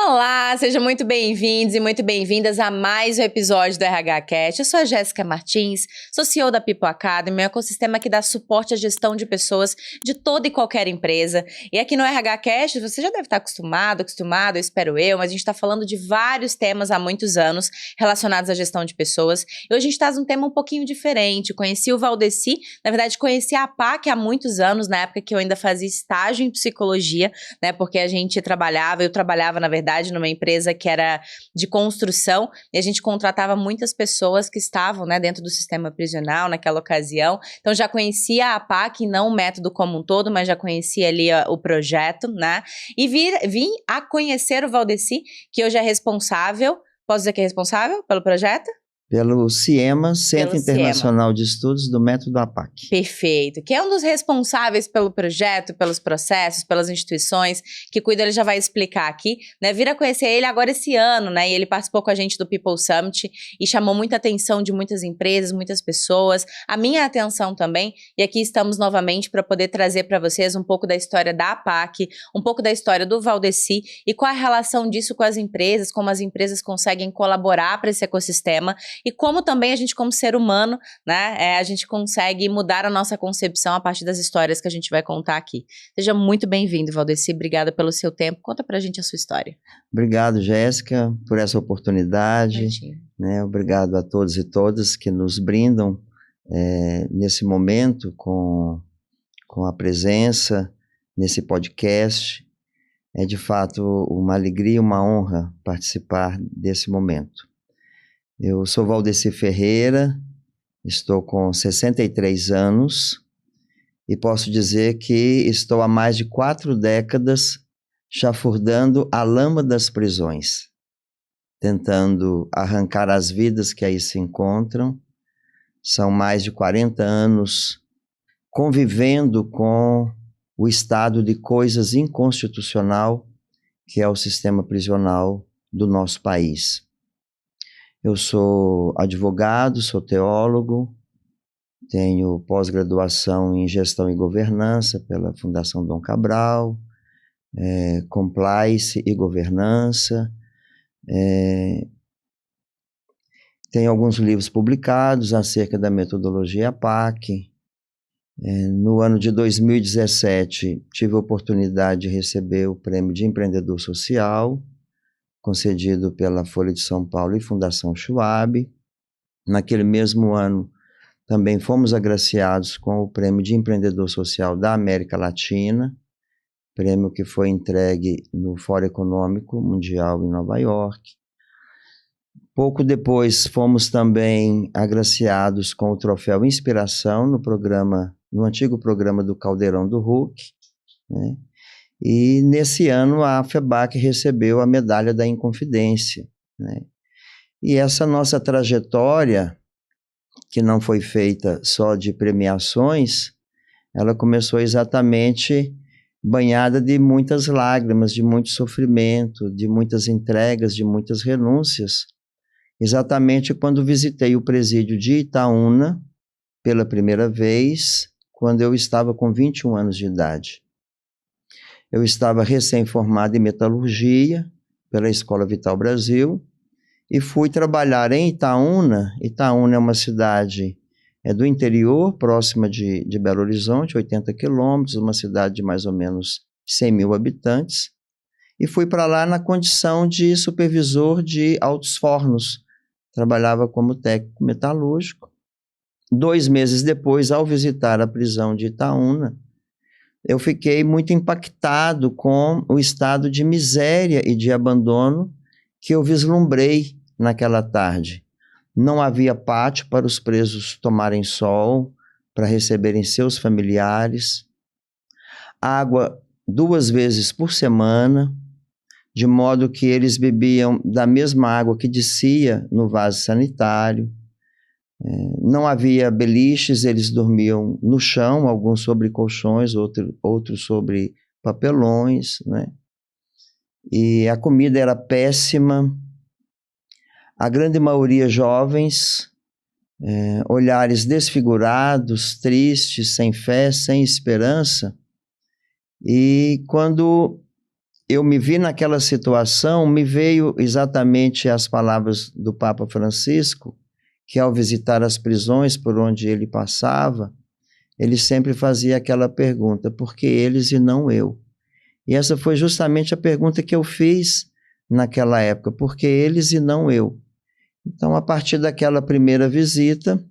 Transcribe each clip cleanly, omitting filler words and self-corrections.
Olá, sejam muito bem-vindos e muito bem-vindas a mais um episódio do RH Cast. Eu sou a Jéssica Martins, sou CEO da People Academy, um ecossistema que dá suporte à gestão de pessoas de toda e qualquer empresa. E aqui no RH Cast, você já deve estar acostumado, eu espero eu, mas a gente está falando de vários temas há muitos anos relacionados à gestão de pessoas. E hoje a gente traz um tema um pouquinho diferente. Conheci o Valdeci, na verdade conheci a APAC há muitos anos, na época que eu ainda fazia estágio em psicologia, né, porque eu trabalhava, na verdade, numa empresa que era de construção, e a gente contratava muitas pessoas que estavam, né, dentro do sistema prisional naquela ocasião. Então já conhecia a APAC, não o método como um todo, mas já conhecia ali o projeto, né? E vim a conhecer o Valdeci, que hoje é responsável, posso dizer que é responsável pelo projeto? Pelo CIEMA, Centro Pelo Internacional de Estudos do Método APAC. Perfeito. Que é um dos responsáveis pelo projeto, pelos processos, pelas instituições, que cuida, ele já vai explicar aqui, né? Vira conhecer ele agora esse ano, né? E ele participou com a gente do People Summit e chamou muita atenção de muitas empresas, muitas pessoas, a minha atenção também. E aqui estamos novamente para poder trazer para vocês um pouco da história da APAC, um pouco da história do Valdeci e qual a relação disso com as empresas, como as empresas conseguem colaborar para esse ecossistema. E como também a gente, como ser humano, né, a gente consegue mudar a nossa concepção a partir das histórias que a gente vai contar aqui. Seja muito bem-vindo, Valdeci. Obrigada pelo seu tempo. Conta pra gente a sua história. Obrigado, Jéssica, por essa oportunidade. Né? Obrigado a todos e todas que nos brindam nesse momento com a presença nesse podcast. É de fato uma alegria e uma honra participar desse momento. Eu sou Valdeci Ferreira, estou com 63 anos e posso dizer que estou há mais de 4 décadas chafurdando a lama das prisões, tentando arrancar as vidas que aí se encontram. São mais de 40 anos convivendo com o estado de coisas inconstitucional que é o sistema prisional do nosso país. Eu sou advogado, sou teólogo, tenho pós-graduação em Gestão e Governança pela Fundação Dom Cabral, Compliance e Governança. Tenho alguns livros publicados acerca da metodologia APAC. No ano de 2017, tive a oportunidade de receber o Prêmio de Empreendedor Social, concedido pela Folha de São Paulo e Fundação Schwab. Naquele mesmo ano, também fomos agraciados com o Prêmio de Empreendedor Social da América Latina, prêmio que foi entregue no Fórum Econômico Mundial em Nova York. Pouco depois, fomos também agraciados com o Troféu Inspiração no antigo programa do Caldeirão do Hulk, né? E nesse ano a FEBAC recebeu a Medalha da Inconfidência, né? E essa nossa trajetória, que não foi feita só de premiações, ela começou exatamente banhada de muitas lágrimas, de muito sofrimento, de muitas entregas, de muitas renúncias, exatamente quando visitei o presídio de Itaúna pela primeira vez, quando eu estava com 21 anos de idade. Eu estava recém-formado em metalurgia pela Escola Vital Brasil e fui trabalhar em Itaúna. Itaúna é uma cidade do interior, próxima de Belo Horizonte, 80 quilômetros, uma cidade de mais ou menos 100 mil habitantes. E fui para lá na condição de supervisor de altos fornos. Trabalhava como técnico metalúrgico. 2 meses depois, ao visitar a prisão de Itaúna, eu fiquei muito impactado com o estado de miséria e de abandono que eu vislumbrei naquela tarde. Não havia pátio para os presos tomarem sol, para receberem seus familiares. Água 2 vezes por semana, de modo que eles bebiam da mesma água que descia no vaso sanitário. Não havia beliches, eles dormiam no chão, alguns sobre colchões, outros sobre papelões, né? E a comida era péssima, a grande maioria jovens, olhares desfigurados, tristes, sem fé, sem esperança. E quando eu me vi naquela situação, me veio exatamente as palavras do Papa Francisco, que ao visitar as prisões por onde ele passava, ele sempre fazia aquela pergunta: por que eles e não eu? E essa foi justamente a pergunta que eu fiz naquela época: por que eles e não eu? Então, a partir daquela primeira visita,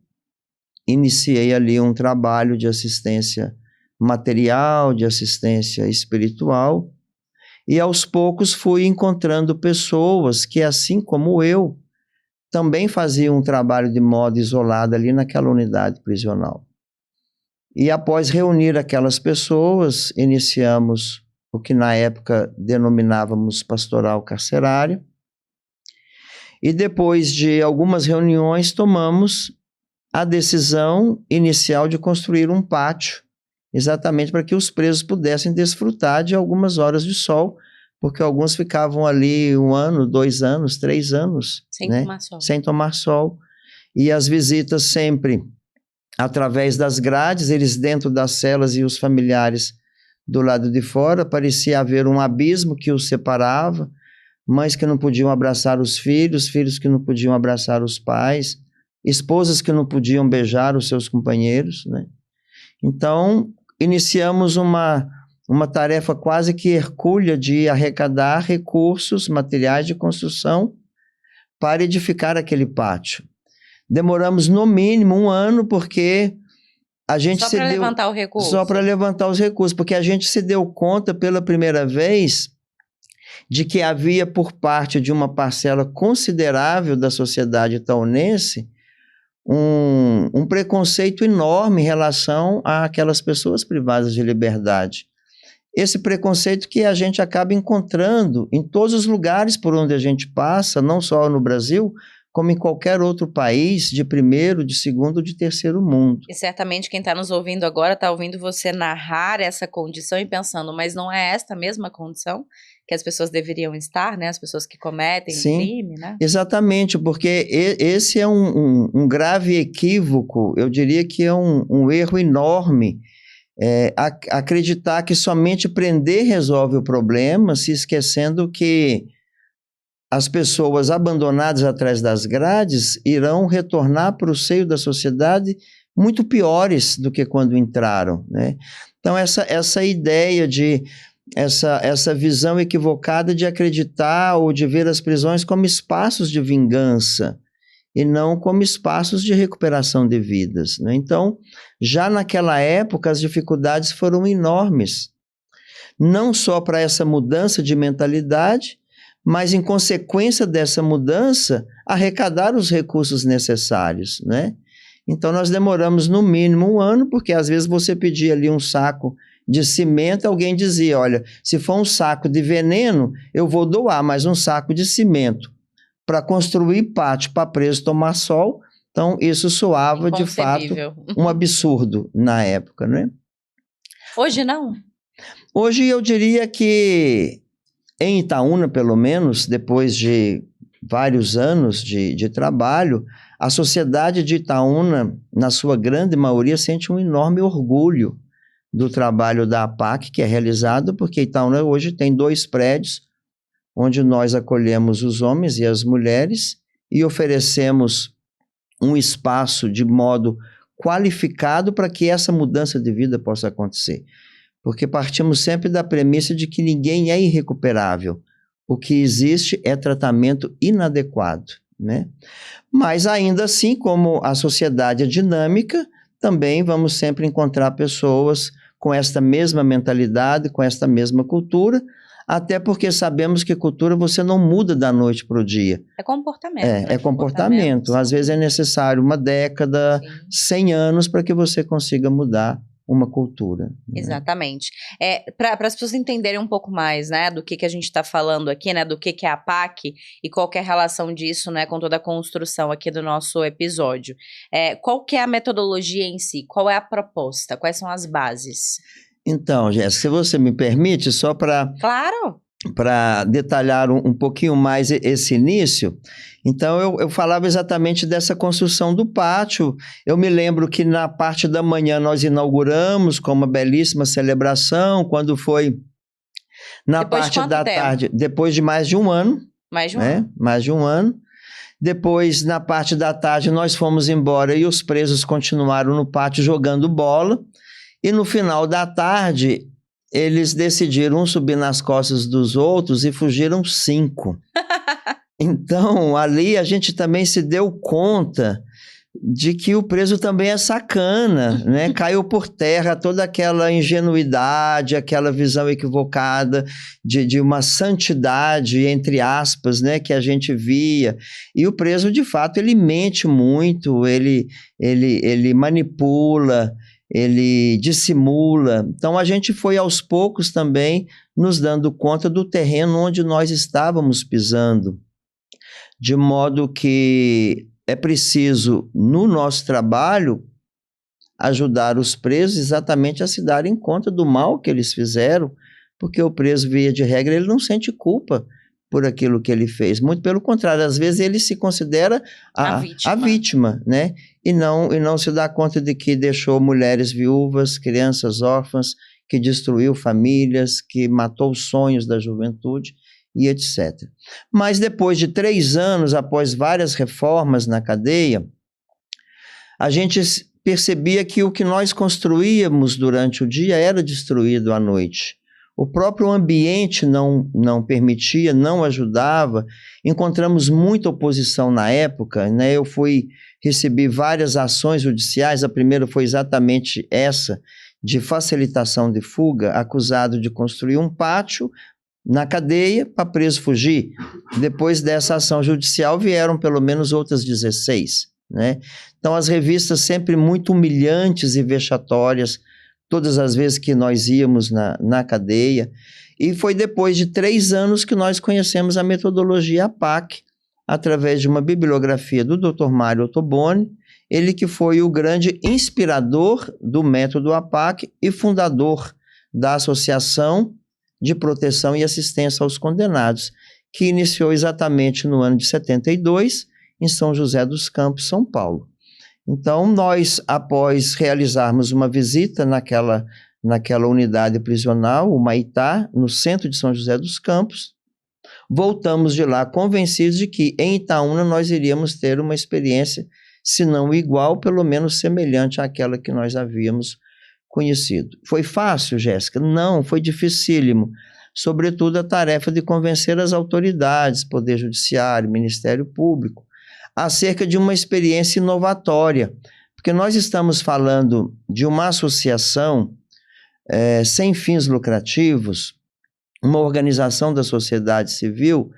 iniciei ali um trabalho de assistência material, de assistência espiritual, e aos poucos fui encontrando pessoas que, assim como eu, também faziam um trabalho de modo isolado ali naquela unidade prisional. E após reunir aquelas pessoas, iniciamos o que na época denominávamos pastoral carcerário, e depois de algumas reuniões tomamos a decisão inicial de construir um pátio, exatamente para que os presos pudessem desfrutar de algumas horas de sol, porque alguns ficavam ali 1 ano, 2 anos, 3 anos, Sem né? tomar sol. Sem tomar sol. E as visitas sempre através das grades, eles dentro das celas e os familiares do lado de fora. Parecia haver um abismo que os separava, mães que não podiam abraçar os filhos, filhos que não podiam abraçar os pais, esposas que não podiam beijar os seus companheiros, né? Então, iniciamos uma tarefa quase que hercúlea de arrecadar recursos materiais de construção para edificar aquele pátio. Demoramos no mínimo 1 ano, porque a gente Só para levantar o recurso? Só para levantar os recursos, porque a gente se deu conta pela primeira vez de que havia por parte de uma parcela considerável da sociedade itaunense um preconceito enorme em relação àquelas pessoas privadas de liberdade. Esse preconceito que a gente acaba encontrando em todos os lugares por onde a gente passa, não só no Brasil, como em qualquer outro país de primeiro, de segundo, de terceiro mundo. E certamente quem está nos ouvindo agora está ouvindo você narrar essa condição e pensando, mas não é esta mesma condição que as pessoas deveriam estar, né? As pessoas que cometem crime, né? Exatamente, porque esse é um grave equívoco, eu diria que é um erro enorme, acreditar que somente prender resolve o problema, se esquecendo que as pessoas abandonadas atrás das grades irão retornar para o seio da sociedade muito piores do que quando entraram, né? Então, essa ideia de essa visão equivocada de acreditar ou de ver as prisões como espaços de vingança e não como espaços de recuperação de vidas, né? Então, já naquela época, as dificuldades foram enormes, não só para essa mudança de mentalidade, mas, em consequência dessa mudança, arrecadar os recursos necessários, né? Então, nós demoramos no mínimo 1 ano, porque às vezes você pedia ali um saco de cimento, alguém dizia, olha, se for um saco de veneno, eu vou doar, mas um saco de cimento para construir pátio para preso tomar sol. Então, isso soava, de fato, um absurdo na época, né? Hoje não? Hoje eu diria que em Itaúna, pelo menos, depois de vários anos de trabalho, a sociedade de Itaúna, na sua grande maioria, sente um enorme orgulho do trabalho da APAC, que é realizado, porque Itaúna hoje tem 2 prédios, onde nós acolhemos os homens e as mulheres e oferecemos um espaço de modo qualificado para que essa mudança de vida possa acontecer. Porque partimos sempre da premissa de que ninguém é irrecuperável. O que existe é tratamento inadequado, né? Mas ainda assim, como a sociedade é dinâmica, também vamos sempre encontrar pessoas com esta mesma mentalidade, com esta mesma cultura, até porque sabemos que cultura você não muda da noite para o dia. É comportamento. É comportamento. Às vezes é necessário 1 década, 100 anos para que você consiga mudar uma cultura. Né? Exatamente. Para as pessoas entenderem um pouco mais, né, do que a gente está falando aqui, né, do que é a APAC e qual que é a relação disso, né, com toda a construção aqui do nosso episódio. Qual que é a metodologia em si? Qual é a proposta? Quais são as bases? Então, Jéssica, se você me permite, só para... Claro! Para detalhar um pouquinho mais esse início, então eu falava exatamente dessa construção do pátio. Eu me lembro que na parte da manhã nós inauguramos com uma belíssima celebração, quando foi Na Depois de parte quanto da tempo? tarde, depois de mais de um ano, Mais de um né? ano. Mais de um ano. Depois, na parte da tarde, nós fomos embora e os presos continuaram no pátio jogando bola. E no final da tarde, eles decidiram subir nas costas dos outros e fugiram 5. Então, ali a gente também se deu conta de que o preso também é sacana, né? Caiu por terra toda aquela ingenuidade, aquela visão equivocada de uma santidade, entre aspas, né? Que a gente via. E o preso, de fato, ele mente muito, ele manipula, ele dissimula. Então, a gente foi aos poucos também nos dando conta do terreno onde nós estávamos pisando. De modo que é preciso, no nosso trabalho, ajudar os presos exatamente a se darem conta do mal que eles fizeram, porque o preso, via de regra, ele não sente culpa por aquilo que ele fez. Muito pelo contrário, às vezes ele se considera a vítima, né? E não se dá conta de que deixou mulheres viúvas, crianças órfãs, que destruiu famílias, que matou os sonhos da juventude, e etc. Mas depois de 3 anos, após várias reformas na cadeia, a gente percebia que o que nós construíamos durante o dia era destruído à noite. O próprio ambiente não permitia, não ajudava. Encontramos muita oposição na época, né? Recebi várias ações judiciais. A primeira foi exatamente essa, de facilitação de fuga, acusado de construir um pátio na cadeia para preso fugir. Depois dessa ação judicial vieram pelo menos outras 16, né? Então as revistas sempre muito humilhantes e vexatórias, todas as vezes que nós íamos na cadeia. E foi depois de 3 anos que nós conhecemos a metodologia APAC, através de uma bibliografia do Dr. Mário Ottoboni, ele que foi o grande inspirador do método APAC e fundador da Associação de Proteção e Assistência aos Condenados, que iniciou exatamente no ano de 72, em São José dos Campos, São Paulo. Então, nós, após realizarmos uma visita naquela unidade prisional, o Maitá, no centro de São José dos Campos, voltamos de lá convencidos de que em Itaúna nós iríamos ter uma experiência, se não igual, pelo menos semelhante àquela que nós havíamos conhecido. Foi fácil, Jéssica? Não, foi dificílimo. Sobretudo a tarefa de convencer as autoridades, Poder Judiciário, Ministério Público, acerca de uma experiência inovatória, porque nós estamos falando de uma associação sem fins lucrativos, uma organização da sociedade civil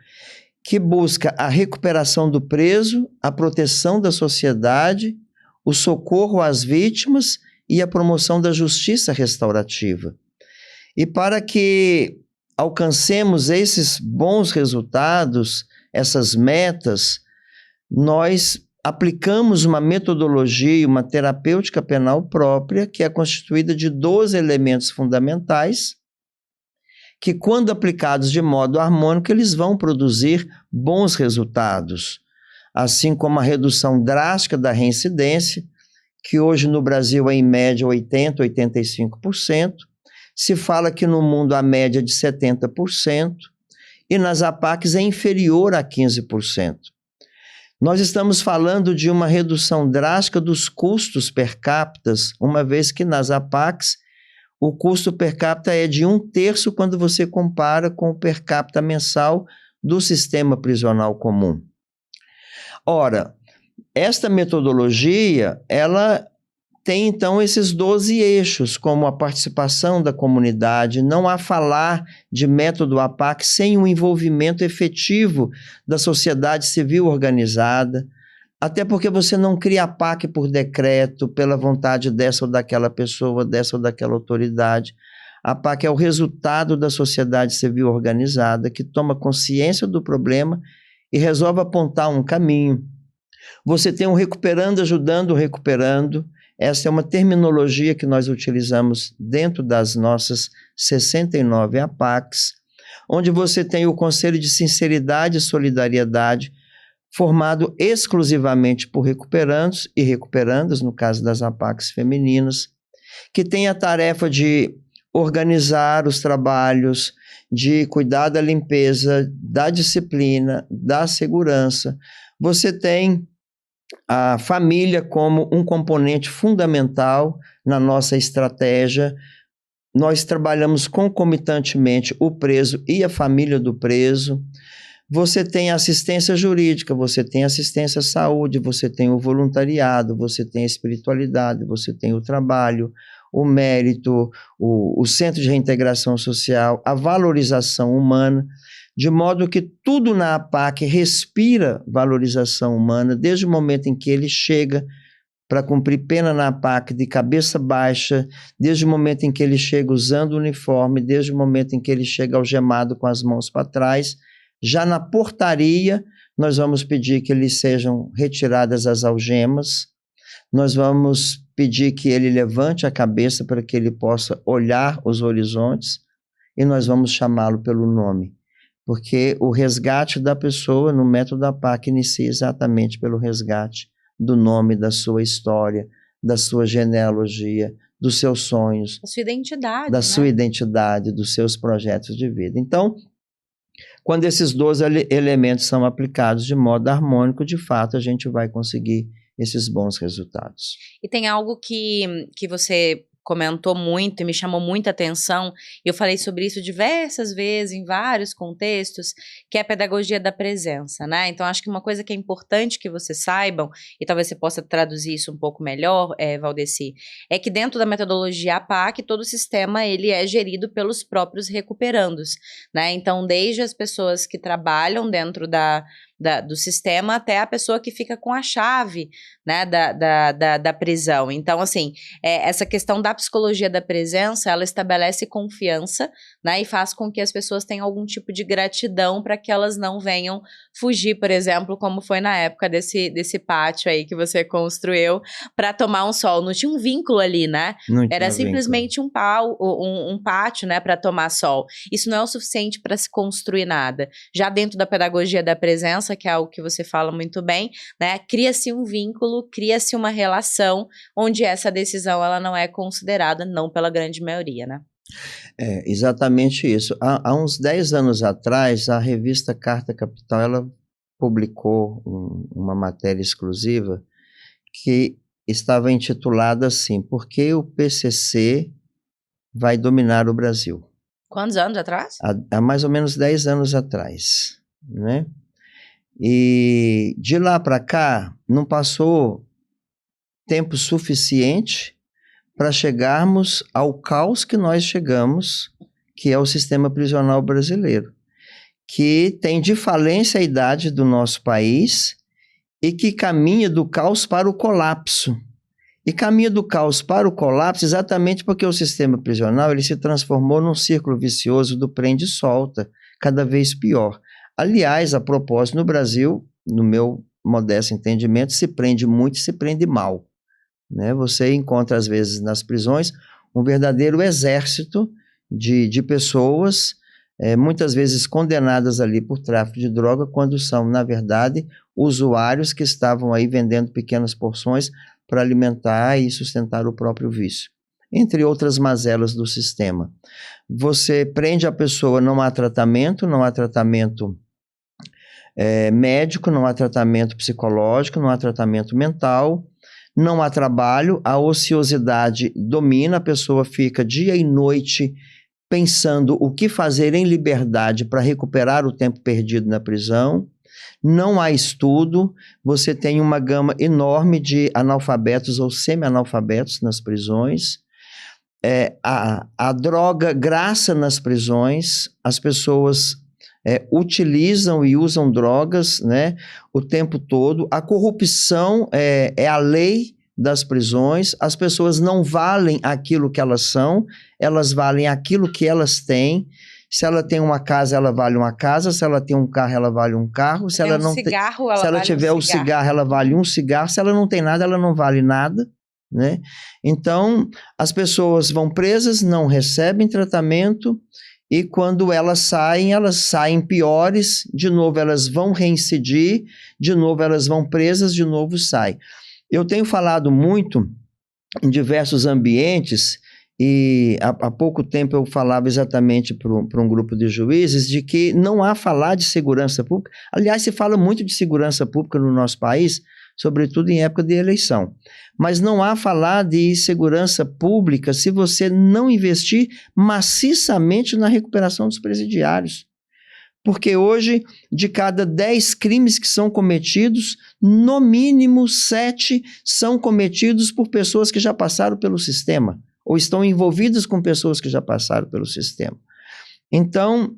que busca a recuperação do preso, a proteção da sociedade, o socorro às vítimas e a promoção da justiça restaurativa. E para que alcancemos esses bons resultados, essas metas, nós aplicamos uma metodologia, uma terapêutica penal própria, que é constituída de 12 elementos fundamentais, que, quando aplicados de modo harmônico, eles vão produzir bons resultados, assim como a redução drástica da reincidência, que hoje no Brasil é em média 80%, 85%, se fala que no mundo a média é de 70%, e nas APACs é inferior a 15%. Nós estamos falando de uma redução drástica dos custos per capita, uma vez que nas APACs o custo per capita é de 1/3 quando você compara com o per capita mensal do sistema prisional comum. Ora, esta metodologia, ela tem então esses 12 eixos, como a participação da comunidade. Não há falar de método APAC sem um envolvimento efetivo da sociedade civil organizada, até porque você não cria APAC por decreto, pela vontade dessa ou daquela pessoa, dessa ou daquela autoridade. A APAC é o resultado da sociedade civil organizada que toma consciência do problema e resolve apontar um caminho. Você tem um recuperando ajudando o recuperando. Essa é uma terminologia que nós utilizamos dentro das nossas 69 APACs, onde você tem o Conselho de Sinceridade e Solidariedade, formado exclusivamente por recuperandos e recuperandas, no caso das APACs femininas, que tem a tarefa de organizar os trabalhos, de cuidar da limpeza, da disciplina, da segurança. Você tem a família como um componente fundamental na nossa estratégia. Nós trabalhamos concomitantemente o preso e a família do preso. Você tem assistência jurídica, você tem assistência à saúde, você tem o voluntariado, você tem a espiritualidade, você tem o trabalho, o mérito, o centro de reintegração social, a valorização humana, de modo que tudo na APAC respira valorização humana, desde o momento em que ele chega para cumprir pena na APAC de cabeça baixa, desde o momento em que ele chega usando o uniforme, desde o momento em que ele chega algemado com as mãos para trás. Já na portaria, nós vamos pedir que lhe sejam retiradas as algemas, nós vamos pedir que ele levante a cabeça para que ele possa olhar os horizontes e nós vamos chamá-lo pelo nome, porque o resgate da pessoa no método APAC inicia exatamente pelo resgate do nome, da sua história, da sua genealogia, dos seus sonhos, da sua identidade, da sua identidade, dos seus projetos de vida. Então, quando esses 12 elementos são aplicados de modo harmônico, de fato, a gente vai conseguir esses bons resultados. E tem algo que você comentou muito e me chamou muita atenção, e eu falei sobre isso diversas vezes, em vários contextos, que é a pedagogia da presença, né? Então, acho que uma coisa que é importante que vocês saibam, e talvez você possa traduzir isso um pouco melhor, Valdeci, é que dentro da metodologia APAC, todo o sistema, ele é gerido pelos próprios recuperandos, né? Então, desde as pessoas que trabalham dentro do sistema até a pessoa que fica com a chave, né, da prisão. Então, assim, essa questão da psicologia da presença, ela estabelece confiança, né, e faz com que as pessoas tenham algum tipo de gratidão para que elas não venham fugir, por exemplo, como foi na época desse pátio aí que você construiu para tomar um sol. Não tinha um vínculo ali, né? Era simplesmente um pátio, né, para tomar sol. Isso não é o suficiente para se construir nada. Já dentro da pedagogia da presença, que é algo que você fala muito bem, né? Cria-se um vínculo, cria-se uma relação onde essa decisão ela não é considerada, não pela grande maioria, né? É exatamente isso. Há uns 10 anos atrás, a revista Carta Capital, ela publicou uma matéria exclusiva que estava intitulada assim: Por que o PCC vai dominar o Brasil? Quantos anos atrás? Há mais ou menos 10 anos atrás, né? E de lá para cá, não passou tempo suficiente para chegarmos ao caos que nós chegamos, que é o sistema prisional brasileiro, que tem de falência a idade do nosso país e que caminha do caos para o colapso. E caminha do caos para o colapso exatamente porque o sistema prisional ele se transformou num círculo vicioso do prende e solta, cada vez pior. Aliás, a propósito, no Brasil, no meu modesto entendimento, se prende muito e se prende mal, né? Você encontra, às vezes, nas prisões, um verdadeiro exército de pessoas, muitas vezes condenadas ali por tráfico de droga, quando são, na verdade, usuários que estavam aí vendendo pequenas porções para alimentar e sustentar o próprio vício, entre outras mazelas do sistema. Você prende a pessoa, não há tratamento médico, não há tratamento psicológico, não há tratamento mental, não há trabalho, a ociosidade domina, a pessoa fica dia e noite pensando o que fazer em liberdade para recuperar o tempo perdido na prisão. Não há estudo, você tem uma gama enorme de analfabetos ou semi-analfabetos nas prisões. A droga graça nas prisões, as pessoas utilizam e usam drogas, né, o tempo todo. A corrupção é a lei das prisões, as pessoas não valem aquilo que elas são, elas valem aquilo que elas têm. Se ela tem uma casa, ela vale uma casa. Se ela tem um carro, ela vale um carro. Se ela não cigarro, se ela tiver um cigarro, ela vale um cigarro. Se ela não tem nada, ela não vale nada, né? Então, as pessoas vão presas, não recebem tratamento e quando elas saem piores, de novo elas vão reincidir, de novo elas vão presas, de novo saem. Eu tenho falado muito em diversos ambientes E há pouco tempo eu falava exatamente para um grupo de juízes de que não há falar de segurança pública. Aliás, se fala muito de segurança pública no nosso país, sobretudo em época de eleição. Mas não há falar de segurança pública se você não investir maciçamente na recuperação dos presidiários. Porque hoje, de cada 10 crimes que são cometidos, no mínimo 7 são cometidos por pessoas que já passaram pelo sistema, ou estão envolvidas com pessoas que já passaram pelo sistema. Então,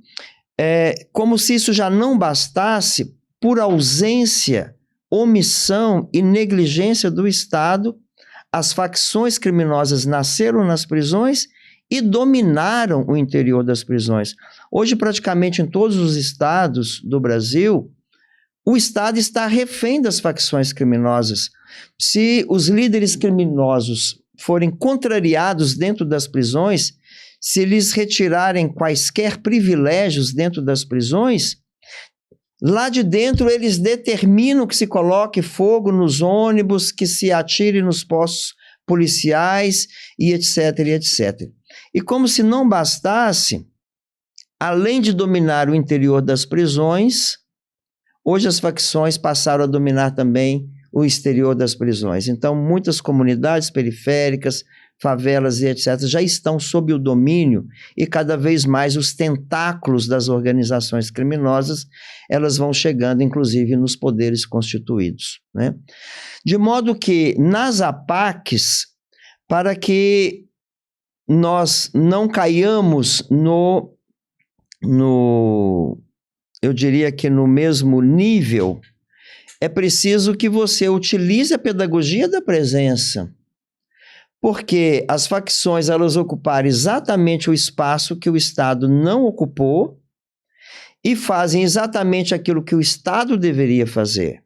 como se isso já não bastasse, por ausência, omissão e negligência do Estado, as facções criminosas nasceram nas prisões e dominaram o interior das prisões. Hoje, praticamente em todos os estados do Brasil, o Estado está refém das facções criminosas. Se os líderes criminosos forem contrariados dentro das prisões, se lhes retirarem quaisquer privilégios dentro das prisões, lá de dentro eles determinam que se coloque fogo nos ônibus, que se atire nos postos policiais e etc, e etc. E como se não bastasse, além de dominar o interior das prisões, hoje as facções passaram a dominar também o exterior das prisões. Então, muitas comunidades periféricas, favelas e etc., já estão sob o domínio e cada vez mais os tentáculos das organizações criminosas, elas vão chegando, inclusive, nos poderes constituídos, né? De modo que, nas APACs, para que nós não caiamos eu diria que no mesmo nível, é preciso que você utilize a pedagogia da presença, porque as facções elas ocuparam exatamente o espaço que o Estado não ocupou e fazem exatamente aquilo que o Estado deveria fazer,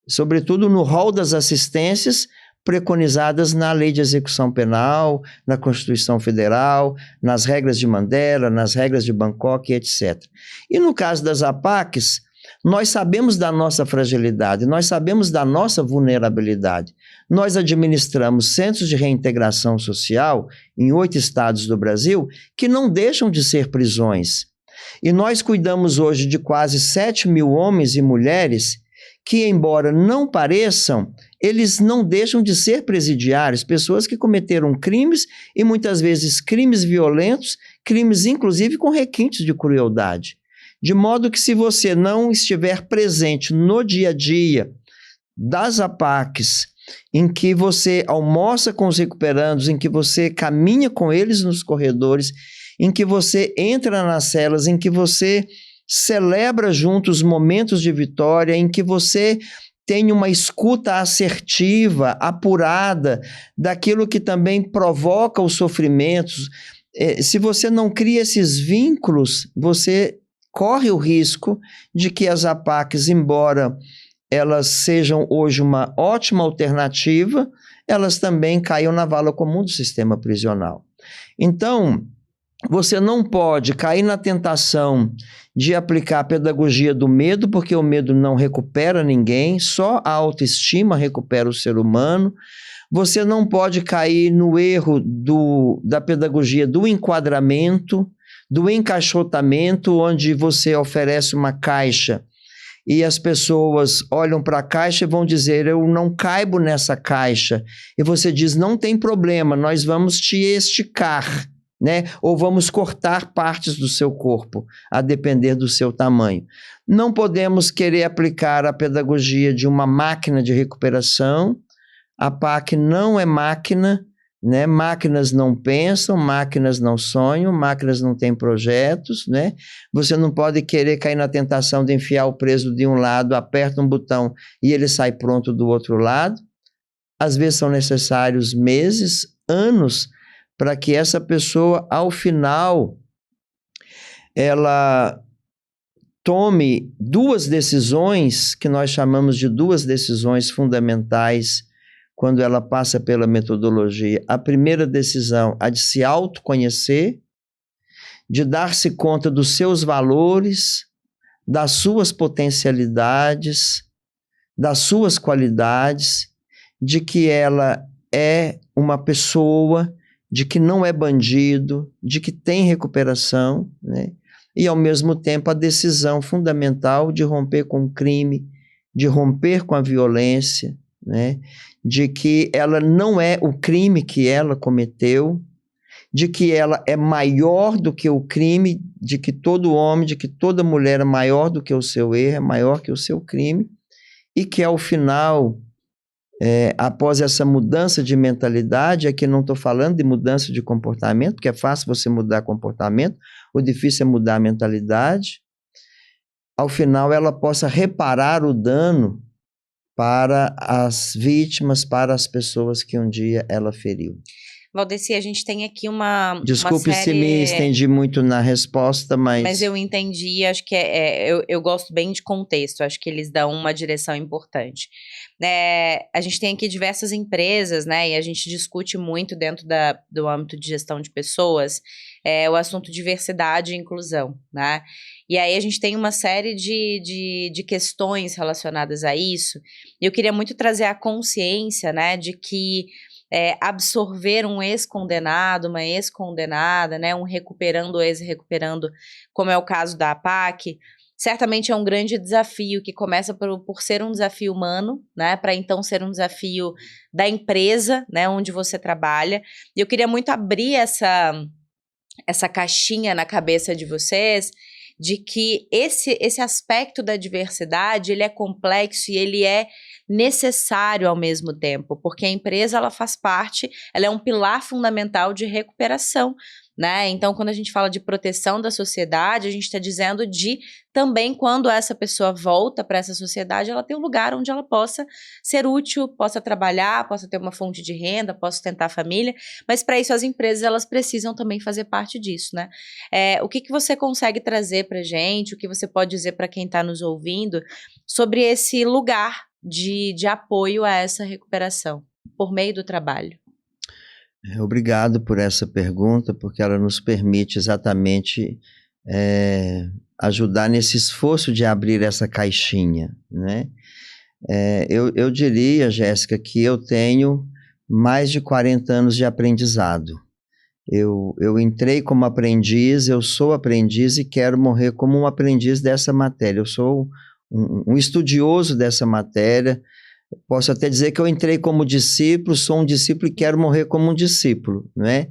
sobretudo no rol das assistências preconizadas na Lei de Execução Penal, na Constituição Federal, nas regras de Mandela, nas regras de Bangkok, etc. E no caso das APACs, nós sabemos da nossa fragilidade, nós sabemos da nossa vulnerabilidade. Nós administramos centros de reintegração social em 8 estados do Brasil que não deixam de ser prisões. E nós cuidamos hoje de quase 7 mil homens e mulheres que, embora não pareçam, eles não deixam de ser presidiários, pessoas que cometeram crimes e muitas vezes crimes violentos, crimes inclusive com requintes de crueldade. De modo que se você não estiver presente no dia a dia das APACs, em que você almoça com os recuperandos, em que você caminha com eles nos corredores, em que você entra nas celas, em que você celebra juntos momentos de vitória, em que você tem uma escuta assertiva, apurada, daquilo que também provoca os sofrimentos. Se você não cria esses vínculos, você corre o risco de que as APACs, embora elas sejam hoje uma ótima alternativa, elas também caiam na vala comum do sistema prisional. Então, você não pode cair na tentação de aplicar a pedagogia do medo, porque o medo não recupera ninguém, só a autoestima recupera o ser humano. Você não pode cair no erro da pedagogia do enquadramento, do encaixotamento, onde você oferece uma caixa e as pessoas olham para a caixa e vão dizer, eu não caibo nessa caixa. E você diz, não tem problema, nós vamos te esticar, né? Ou vamos cortar partes do seu corpo, a depender do seu tamanho. Não podemos querer aplicar a pedagogia de uma máquina de recuperação. A PAC não é máquina, né? Máquinas não pensam, máquinas não sonham, máquinas não têm projetos, né? Você não pode querer cair na tentação de enfiar o preso de um lado, aperta um botão e ele sai pronto do outro lado. Às vezes são necessários meses, anos, para que essa pessoa, ao final, ela tome 2 decisões, que nós chamamos de 2 decisões fundamentais, quando ela passa pela metodologia. A primeira decisão, a de se autoconhecer, de dar-se conta dos seus valores, das suas potencialidades, das suas qualidades, de que ela é uma pessoa de que não é bandido, de que tem recuperação, né? E, ao mesmo tempo, a decisão fundamental de romper com o crime, de romper com a violência, né? De que ela não é o crime que ela cometeu, de que ela é maior do que o crime, de que todo homem, de que toda mulher é maior do que o seu erro, é maior que o seu crime, e que, ao final, após essa mudança de mentalidade, aqui não estou falando de mudança de comportamento, porque é fácil você mudar comportamento, o difícil é mudar a mentalidade, ao final ela possa reparar o dano para as vítimas, para as pessoas que um dia ela feriu. Valdeci, a gente tem aqui uma Desculpe série... se me estendi muito na resposta, Mas eu entendi, acho que eu gosto bem de contexto, acho que eles dão uma direção importante. A gente tem aqui diversas empresas, né, e a gente discute muito dentro do âmbito de gestão de pessoas, o assunto diversidade e inclusão, né, e aí a gente tem uma série de questões relacionadas a isso, e eu queria muito trazer a consciência, né, de que absorver um ex-condenado, uma ex-condenada, né, um recuperando, ex-recuperando, como é o caso da APAC, certamente é um grande desafio que começa por ser um desafio humano, né, para então ser um desafio da empresa, né, onde você trabalha. E eu queria muito abrir essa caixinha na cabeça de vocês, de que esse aspecto da diversidade, ele é complexo e ele é necessário ao mesmo tempo, porque a empresa, ela faz parte, ela é um pilar fundamental de recuperação, né? Então, quando a gente fala de proteção da sociedade, a gente está dizendo de também quando essa pessoa volta para essa sociedade, ela tem um lugar onde ela possa ser útil, possa trabalhar, possa ter uma fonte de renda, possa sustentar a família, mas para isso as empresas, elas precisam também fazer parte disso, né? O que você consegue trazer para a gente, o que você pode dizer para quem está nos ouvindo sobre esse lugar de apoio a essa recuperação por meio do trabalho? Obrigado por essa pergunta, porque ela nos permite exatamente ajudar nesse esforço de abrir essa caixinha, né? Eu diria, Jéssica, que eu tenho mais de 40 anos de aprendizado. Eu entrei como aprendiz, eu sou aprendiz e quero morrer como um aprendiz dessa matéria. Eu sou um estudioso dessa matéria. Posso até dizer que eu entrei como discípulo, sou um discípulo e quero morrer como um discípulo, né?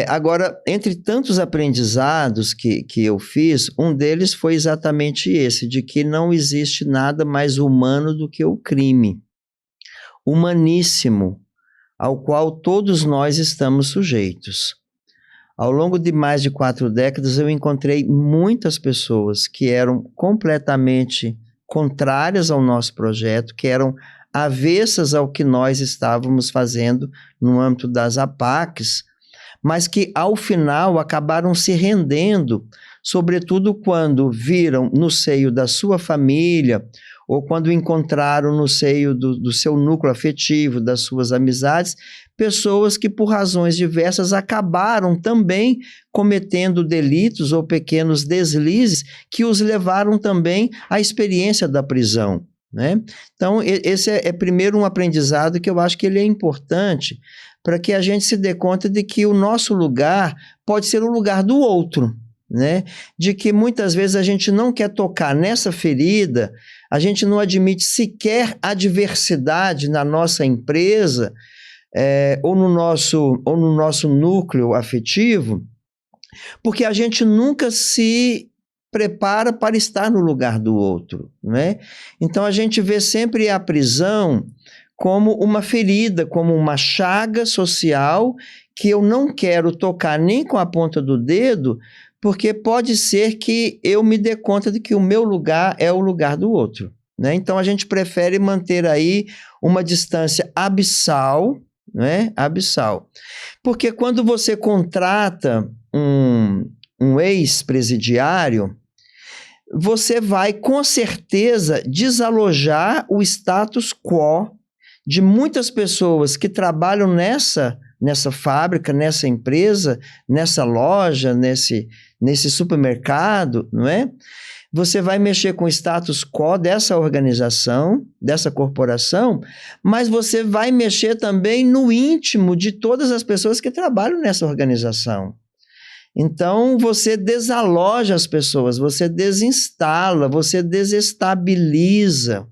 Agora, entre tantos aprendizados que eu fiz, um deles foi exatamente esse, de que não existe nada mais humano do que o crime. Humaníssimo, ao qual todos nós estamos sujeitos. Ao longo de mais de 4 décadas, eu encontrei muitas pessoas que eram completamente contrárias ao nosso projeto, que eram avessas ao que nós estávamos fazendo no âmbito das APACs, mas que, ao final, acabaram se rendendo, sobretudo quando viram no seio da sua família ou quando encontraram no seio do seu núcleo afetivo, das suas amizades, pessoas que, por razões diversas, acabaram também cometendo delitos ou pequenos deslizes que os levaram também à experiência da prisão, né? Então, esse é primeiro um aprendizado que eu acho que ele é importante para que a gente se dê conta de que o nosso lugar pode ser o lugar do outro, né? De que muitas vezes a gente não quer tocar nessa ferida, a gente não admite sequer a diversidade na nossa empresa, ou no nosso núcleo afetivo, porque a gente nunca se prepara para estar no lugar do outro, né? Então a gente vê sempre a prisão como uma ferida, como uma chaga social que eu não quero tocar nem com a ponta do dedo, porque pode ser que eu me dê conta de que o meu lugar é o lugar do outro, né? Então a gente prefere manter aí uma distância abissal, né? Abissal. Porque quando você contrata um ex-presidiário, você vai com certeza desalojar o status quo de muitas pessoas que trabalham nessa fábrica, nessa empresa, nessa loja, nesse supermercado, não é? você vai mexer com o status quo dessa organização, dessa corporação, mas você vai mexer também no íntimo de todas as pessoas que trabalham nessa organização. Então, você desaloja as pessoas, você desinstala, você desestabiliza.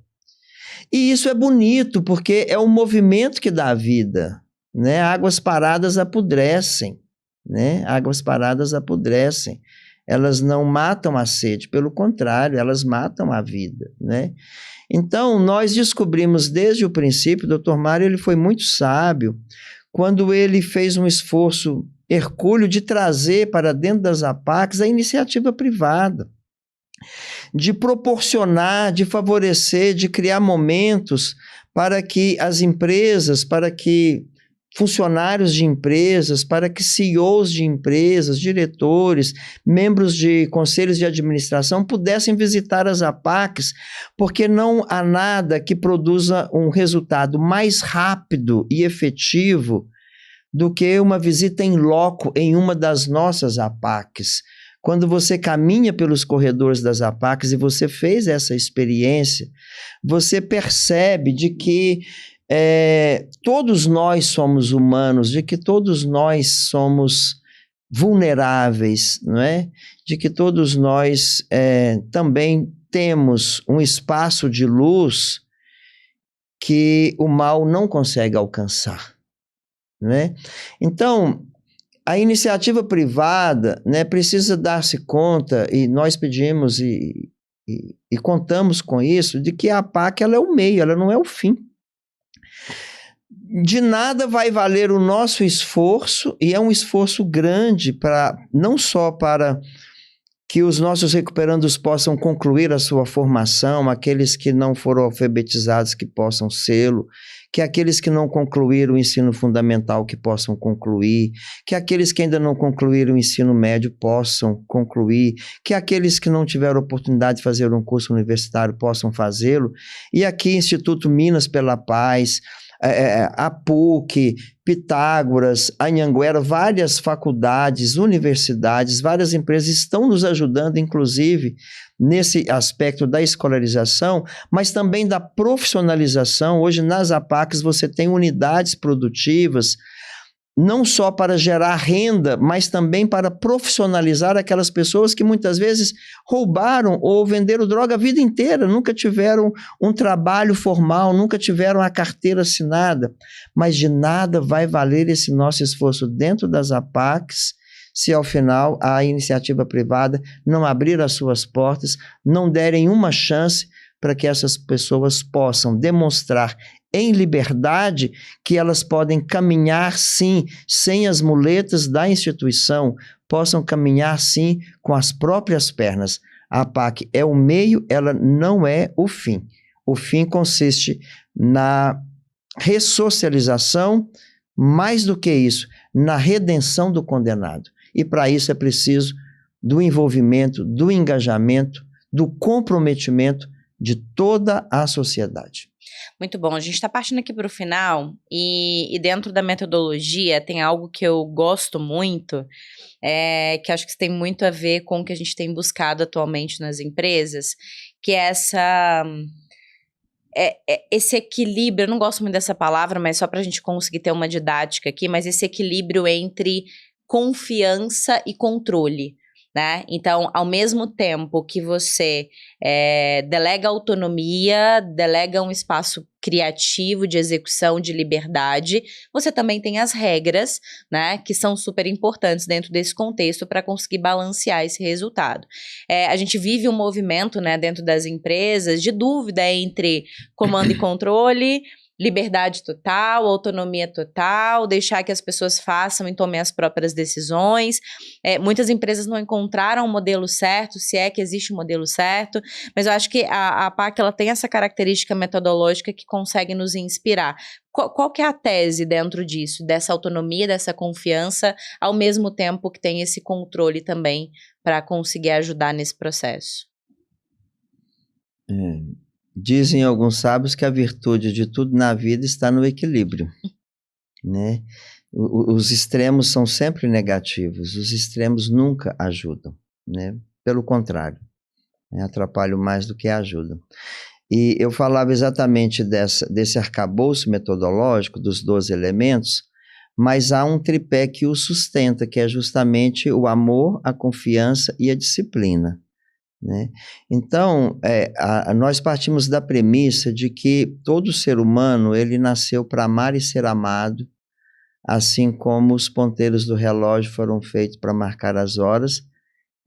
E isso é bonito, porque é o movimento que dá a vida, né? Águas paradas apodrecem, né? Águas paradas apodrecem. Elas não matam a sede, pelo contrário, elas matam a vida, né? Então, nós descobrimos desde o princípio, o Dr. Mário ele foi muito sábio, quando ele fez um esforço hercúleo de trazer para dentro das APACs a iniciativa privada, de proporcionar, de favorecer, de criar momentos para que as empresas, para que funcionários de empresas, para que CEOs de empresas, diretores, membros de conselhos de administração pudessem visitar as APACs, porque não há nada que produza um resultado mais rápido e efetivo do que uma visita em loco em uma das nossas APACs. Quando você caminha pelos corredores das APACs e você fez essa experiência, você percebe de que todos nós somos humanos, de que todos nós somos vulneráveis, não é? De que todos nós também temos um espaço de luz que o mal não consegue alcançar, não é? Então, a iniciativa privada, né, precisa dar-se conta, e nós pedimos e contamos com isso, de que a APAC ela é o meio, ela não é o fim. De nada vai valer o nosso esforço, e é um esforço grande, não só para que os nossos recuperandos possam concluir a sua formação, aqueles que não foram alfabetizados que possam sê-lo, que aqueles que não concluíram o ensino fundamental que possam concluir, que aqueles que ainda não concluíram o ensino médio possam concluir, que aqueles que não tiveram oportunidade de fazer um curso universitário possam fazê-lo. E aqui, Instituto Minas pela Paz, a PUC, Pitágoras, Anhanguera, várias faculdades, universidades, várias empresas estão nos ajudando, inclusive, nesse aspecto da escolarização, mas também da profissionalização. Hoje, nas APACs, você tem unidades produtivas, não só para gerar renda, mas também para profissionalizar aquelas pessoas que muitas vezes roubaram ou venderam droga a vida inteira, nunca tiveram um trabalho formal, nunca tiveram a carteira assinada, mas de nada vai valer esse nosso esforço dentro das APACs se ao final a iniciativa privada não abrir as suas portas, não derem uma chance para que essas pessoas possam demonstrar em liberdade que elas podem caminhar sim, sem as muletas da instituição, possam caminhar sim com as próprias pernas. A APAC é o meio, ela não é o fim. O fim consiste na ressocialização, mais do que isso, na redenção do condenado. E para isso é preciso do envolvimento, do engajamento, do comprometimento de toda a sociedade. Muito bom, a gente está partindo aqui para o final e dentro da metodologia tem algo que eu gosto muito, que acho que tem muito a ver com o que a gente tem buscado atualmente nas empresas, que é esse equilíbrio, eu não gosto muito dessa palavra, mas só para a gente conseguir ter uma didática aqui, mas esse equilíbrio entre confiança e controle. Né? Então, ao mesmo tempo que você delega autonomia, delega um espaço criativo de execução, de liberdade, você também tem as regras, né, que são super importantes dentro desse contexto para conseguir balancear esse resultado. A gente vive um movimento, né, dentro das empresas de dúvida entre comando e controle, liberdade total, autonomia total, deixar que as pessoas façam e tomem as próprias decisões. Muitas empresas não encontraram o modelo certo, se é que existe um modelo certo, mas eu acho que a APAC ela tem essa característica metodológica que consegue nos inspirar. Qual que é a tese dentro disso, dessa autonomia, dessa confiança, ao mesmo tempo que tem esse controle também para conseguir ajudar nesse processo? Dizem alguns sábios que a virtude de tudo na vida está no equilíbrio, né? Os extremos são sempre negativos, os extremos nunca ajudam, né? Pelo contrário, Atrapalham mais do que ajudam. E eu falava exatamente desse arcabouço metodológico, dos 12 elementos, mas há um tripé que o sustenta, que é justamente o amor, a confiança e a disciplina, né? Então, nós partimos da premissa de que todo ser humano, ele nasceu para amar e ser amado, assim como os ponteiros do relógio foram feitos para marcar as horas,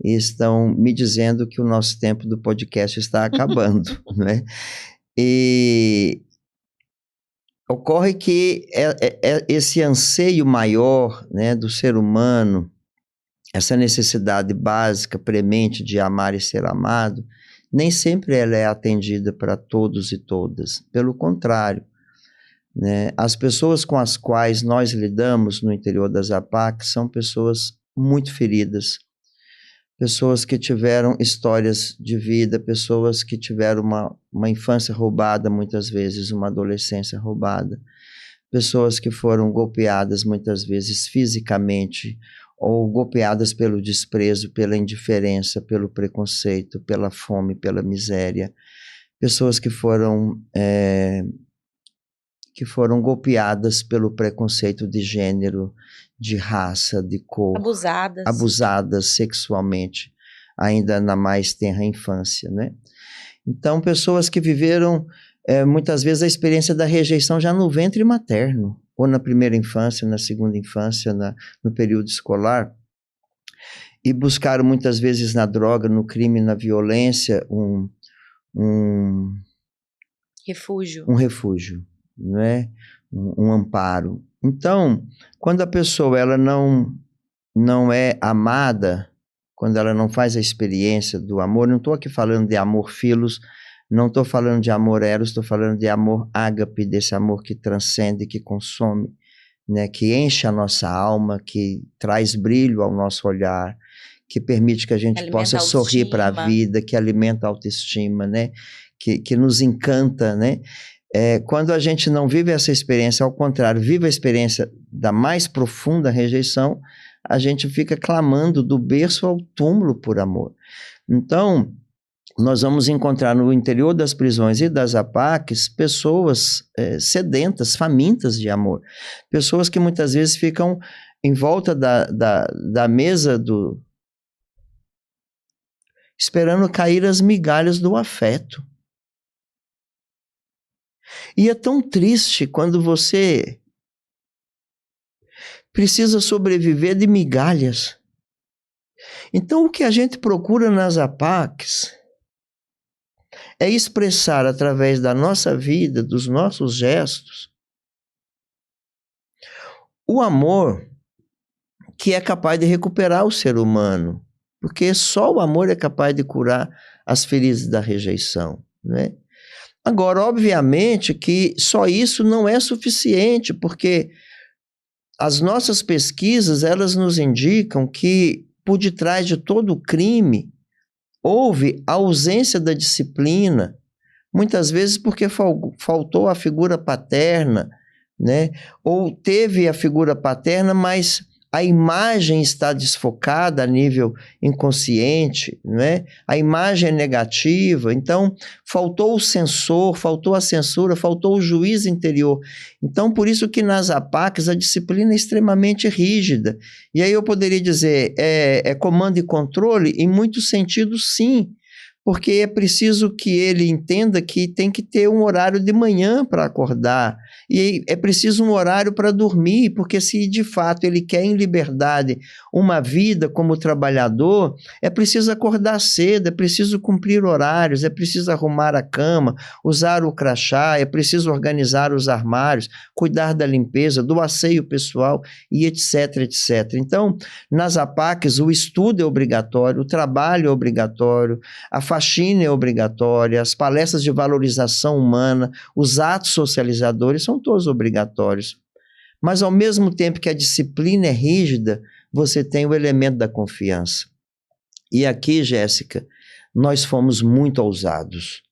e estão me dizendo que o nosso tempo do podcast está acabando, né? E ocorre que esse anseio maior, né, do ser humano, essa necessidade básica, premente de amar e ser amado, nem sempre ela é atendida para todos e todas. Pelo contrário, né, as pessoas com as quais nós lidamos no interior das APACs são pessoas muito feridas, pessoas que tiveram histórias de vida, pessoas que tiveram uma infância roubada muitas vezes, uma adolescência roubada, pessoas que foram golpeadas muitas vezes fisicamente, ou golpeadas pelo desprezo, pela indiferença, pelo preconceito, pela fome, pela miséria, pessoas que foram golpeadas pelo preconceito de gênero, de raça, de cor, abusadas sexualmente, ainda na mais tenra infância, né? Então, pessoas que viveram muitas vezes a experiência da rejeição já no ventre materno, ou na primeira infância, na segunda infância, no período escolar, e buscaram muitas vezes na droga, no crime, na violência, um refúgio, não é? Um amparo. Então, quando a pessoa ela não é amada, quando ela não faz a experiência do amor, não estou aqui falando de amor filos, não estou falando de amor eros, estou falando de amor ágape, desse amor que transcende, que consome, né, que enche a nossa alma, que traz brilho ao nosso olhar, que permite que a gente possa sorrir para a vida, que alimenta a autoestima, né, que nos encanta, né? Quando a gente não vive essa experiência, ao contrário, vive a experiência da mais profunda rejeição, a gente fica clamando do berço ao túmulo por amor. Então, nós vamos encontrar no interior das prisões e das APACs pessoas sedentas, famintas de amor. Pessoas que muitas vezes ficam em volta da mesa esperando cair as migalhas do afeto. E é tão triste quando você precisa sobreviver de migalhas. Então, o que a gente procura nas APACs é expressar através da nossa vida, dos nossos gestos, o amor que é capaz de recuperar o ser humano. Porque só o amor é capaz de curar as feridas da rejeição, né? Agora, obviamente que só isso não é suficiente, porque as nossas pesquisas, elas nos indicam que por detrás de todo o crime houve a ausência da disciplina, muitas vezes porque faltou a figura paterna, né? Ou teve a figura paterna, mas a imagem está desfocada a nível inconsciente, né? A imagem é negativa, então faltou o censor, faltou a censura, faltou o juiz interior. Então, por isso que nas APACs a disciplina é extremamente rígida. E aí eu poderia dizer, é comando e controle? Em muitos sentidos, sim. Porque é preciso que ele entenda que tem que ter um horário de manhã para acordar, e é preciso um horário para dormir, porque se de fato ele quer em liberdade uma vida como trabalhador, é preciso acordar cedo, é preciso cumprir horários, é preciso arrumar a cama, usar o crachá, é preciso organizar os armários, cuidar da limpeza, do asseio pessoal e etc, etc. Então, nas APACs, o estudo é obrigatório, o trabalho é obrigatório, a faxina é obrigatória, as palestras de valorização humana, os atos socializadores são todos obrigatórios. Mas ao mesmo tempo que a disciplina é rígida, você tem o elemento da confiança. E aqui, Jéssica, nós fomos muito ousados.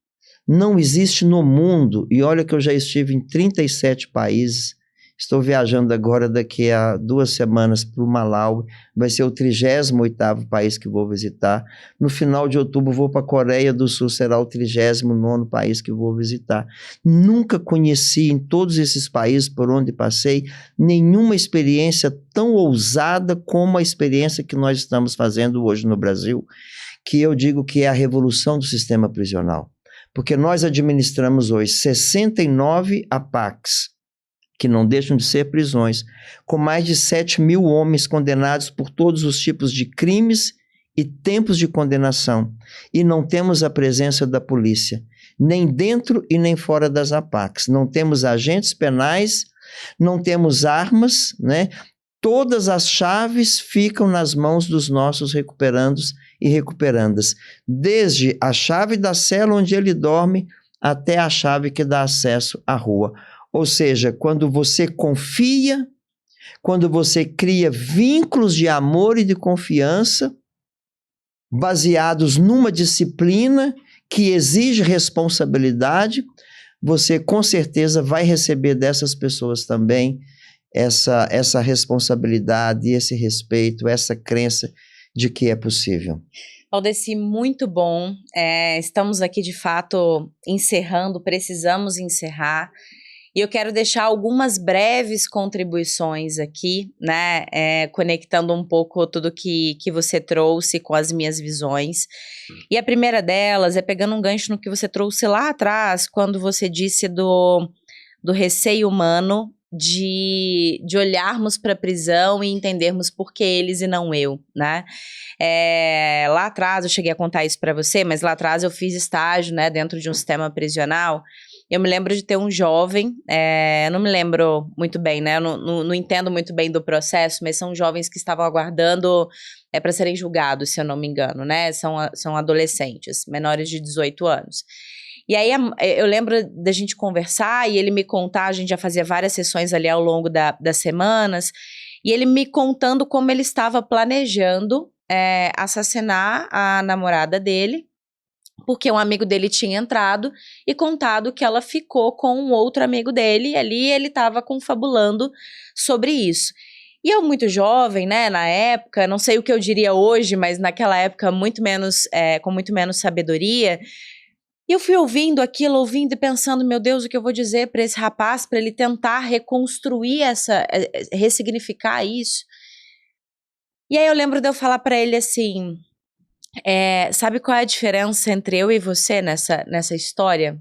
Não existe no mundo, e olha que eu já estive em 37 países Estou viajando agora daqui a 2 semanas para o Malawi. Vai ser o 38º país que vou visitar. No final de outubro vou para a Coreia do Sul, será o 39º país que vou visitar. Nunca conheci em todos esses países por onde passei nenhuma experiência tão ousada como a experiência que nós estamos fazendo hoje no Brasil, que eu digo que é a revolução do sistema prisional. Porque nós administramos hoje 69 APACs, que não deixam de ser prisões, com mais de 7 mil homens condenados por todos os tipos de crimes e tempos de condenação. E não temos a presença da polícia, nem dentro e nem fora das APACs. Não temos agentes penais, não temos armas, né? Todas as chaves ficam nas mãos dos nossos recuperandos e recuperandas, desde a chave da cela onde ele dorme até a chave que dá acesso à rua. Ou seja, quando você confia, quando você cria vínculos de amor e de confiança, baseados numa disciplina que exige responsabilidade, você com certeza vai receber dessas pessoas também essa responsabilidade, esse respeito, essa crença de que é possível. Valdeci, muito bom. Estamos aqui, de fato, encerrando, precisamos encerrar. E eu quero deixar algumas breves contribuições aqui, né, conectando um pouco tudo que você trouxe com as minhas visões. E a primeira delas é pegando um gancho no que você trouxe lá atrás, quando você disse do receio humano de olharmos para a prisão e entendermos por que eles e não eu, né? Lá atrás, eu cheguei a contar isso para você, mas lá atrás eu fiz estágio, né, dentro de um sistema prisional. Eu me lembro de ter um jovem, não me lembro muito bem, né? Eu não entendo muito bem do processo, mas são jovens que estavam aguardando para serem julgados, se eu não me engano, né? São adolescentes, menores de 18 anos. E aí eu lembro da gente conversar e ele me contar, a gente já fazia várias sessões ali ao longo das semanas, e ele me contando como ele estava planejando assassinar a namorada dele, porque um amigo dele tinha entrado e contado que ela ficou com um outro amigo dele, e ali ele estava confabulando sobre isso. E eu, muito jovem, né, na época, não sei o que eu diria hoje, mas naquela época com muito menos sabedoria, e eu fui ouvindo e pensando, meu Deus, o que eu vou dizer para esse rapaz, para ele tentar reconstruir ressignificar isso. E aí eu lembro de eu falar para ele assim, sabe qual é a diferença entre eu e você nessa história?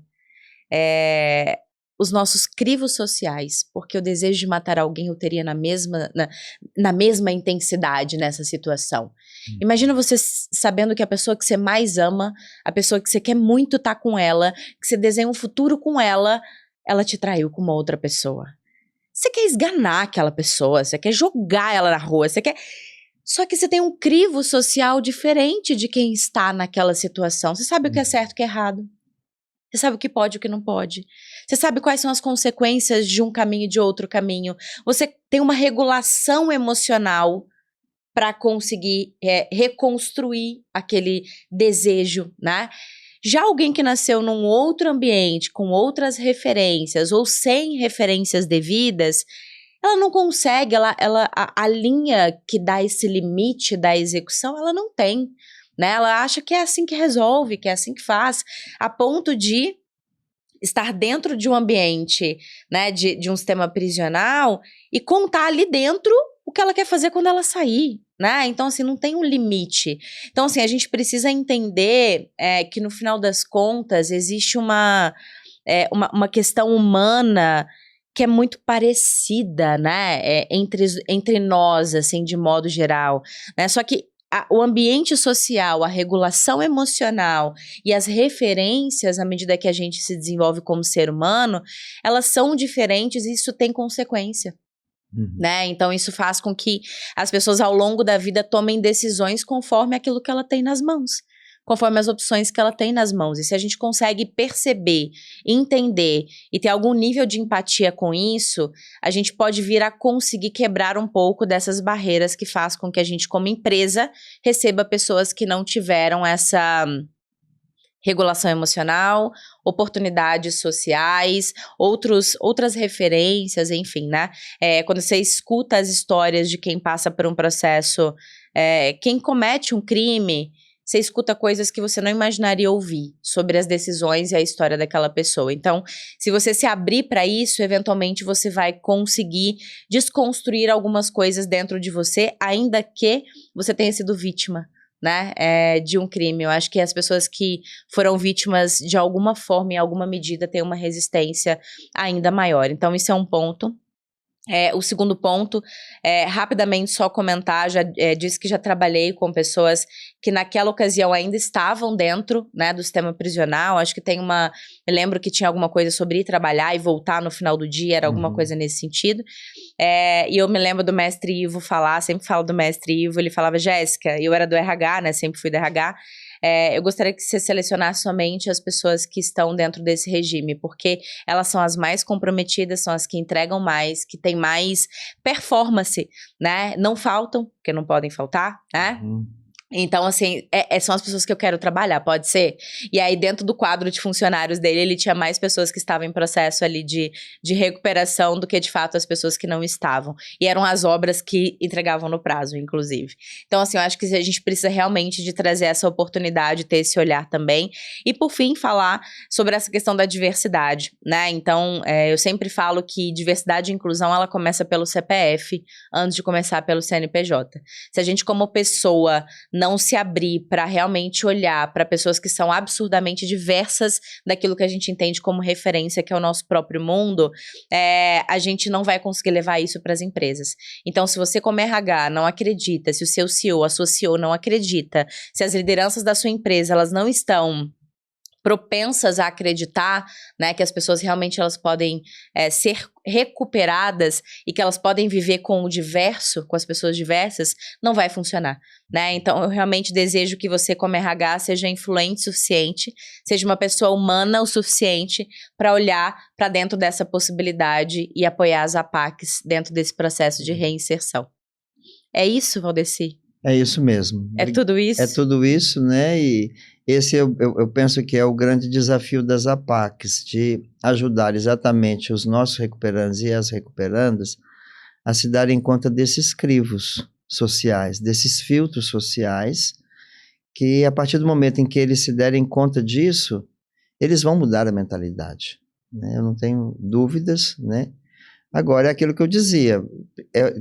Os nossos crivos sociais, porque o desejo de matar alguém eu teria na mesma intensidade nessa situação. Imagina você sabendo que a pessoa que você mais ama, a pessoa que você quer muito estar com ela, que você desenha um futuro com ela te traiu com uma outra pessoa. Você quer esganar aquela pessoa, você quer jogar ela na rua, você quer... Só que você tem um crivo social diferente de quem está naquela situação. Você sabe o que é certo e o que é errado. Você sabe o que pode e o que não pode. Você sabe quais são as consequências de um caminho e de outro caminho. Você tem uma regulação emocional para conseguir reconstruir aquele desejo, né? Já alguém que nasceu num outro ambiente, com outras referências ou sem referências devidas, ela não consegue, a linha que dá esse limite da execução, ela não tem, né? Ela acha que é assim que resolve, que é assim que faz, a ponto de estar dentro de um ambiente, né, de um sistema prisional e contar ali dentro o que ela quer fazer quando ela sair, né? Então, assim, não tem um limite. Então, assim, a gente precisa entender que no final das contas existe uma questão humana que é muito parecida, né, entre nós, assim, de modo geral, né? Só que o ambiente social, a regulação emocional e as referências, à medida que a gente se desenvolve como ser humano, elas são diferentes e isso tem consequência. Né? Então isso faz com que as pessoas ao longo da vida tomem decisões conforme aquilo que ela tem nas mãos, conforme as opções que ela tem nas mãos. E se a gente consegue perceber, entender e ter algum nível de empatia com isso, a gente pode vir a conseguir quebrar um pouco dessas barreiras que faz com que a gente, como empresa, receba pessoas que não tiveram essa regulação emocional, oportunidades sociais, outras referências, enfim, né? Quando você escuta as histórias de quem passa por um processo, quem comete um crime, você escuta coisas que você não imaginaria ouvir sobre as decisões e a história daquela pessoa. Então, se você se abrir para isso, eventualmente você vai conseguir desconstruir algumas coisas dentro de você, ainda que você tenha sido vítima, né, de um crime. Eu acho que as pessoas que foram vítimas de alguma forma, em alguma medida, têm uma resistência ainda maior. Então, isso é um ponto. O segundo ponto, rapidamente só comentar, disse que já trabalhei com pessoas que naquela ocasião ainda estavam dentro, né, do sistema prisional. Acho que eu lembro que tinha alguma coisa sobre ir trabalhar e voltar no final do dia, era alguma coisa nesse sentido. E eu me lembro do mestre Ivo falar, sempre falo do mestre Ivo, ele falava: Jéssica, eu era do RH, né, sempre fui do RH, eu gostaria que você selecionasse somente as pessoas que estão dentro desse regime, porque elas são as mais comprometidas, são as que entregam mais, que têm mais performance, né? Não faltam, porque não podem faltar, né? Então, assim, são as pessoas que eu quero trabalhar, pode ser? E aí, dentro do quadro de funcionários dele, ele tinha mais pessoas que estavam em processo ali de recuperação do que, de fato, as pessoas que não estavam. E eram as obras que entregavam no prazo, inclusive. Então, assim, eu acho que a gente precisa realmente de trazer essa oportunidade, ter esse olhar também. E, por fim, falar sobre essa questão da diversidade, né? Então, eu sempre falo que diversidade e inclusão, ela começa pelo CPF, antes de começar pelo CNPJ. Se a gente, como pessoa, não se abrir para realmente olhar para pessoas que são absurdamente diversas daquilo que a gente entende como referência, que é o nosso próprio mundo, a gente não vai conseguir levar isso para as empresas. Então, se você como RH não acredita, se o seu CEO, a sua CEO não acredita, se as lideranças da sua empresa, elas não estão propensas a acreditar, né, que as pessoas realmente elas podem ser recuperadas e que elas podem viver com o diverso, com as pessoas diversas, não vai funcionar, né? Então, eu realmente desejo que você, como RH, seja influente o suficiente, seja uma pessoa humana o suficiente para olhar para dentro dessa possibilidade e apoiar as APACs dentro desse processo de reinserção. É isso, Valdeci? É isso mesmo. É tudo isso? É tudo isso, né? E esse eu penso que é o grande desafio das APACs, de ajudar exatamente os nossos recuperandos e as recuperandas a se darem conta desses crivos sociais, desses filtros sociais, que a partir do momento em que eles se derem conta disso, eles vão mudar a mentalidade, né? Eu não tenho dúvidas, né? Agora, é aquilo que eu dizia,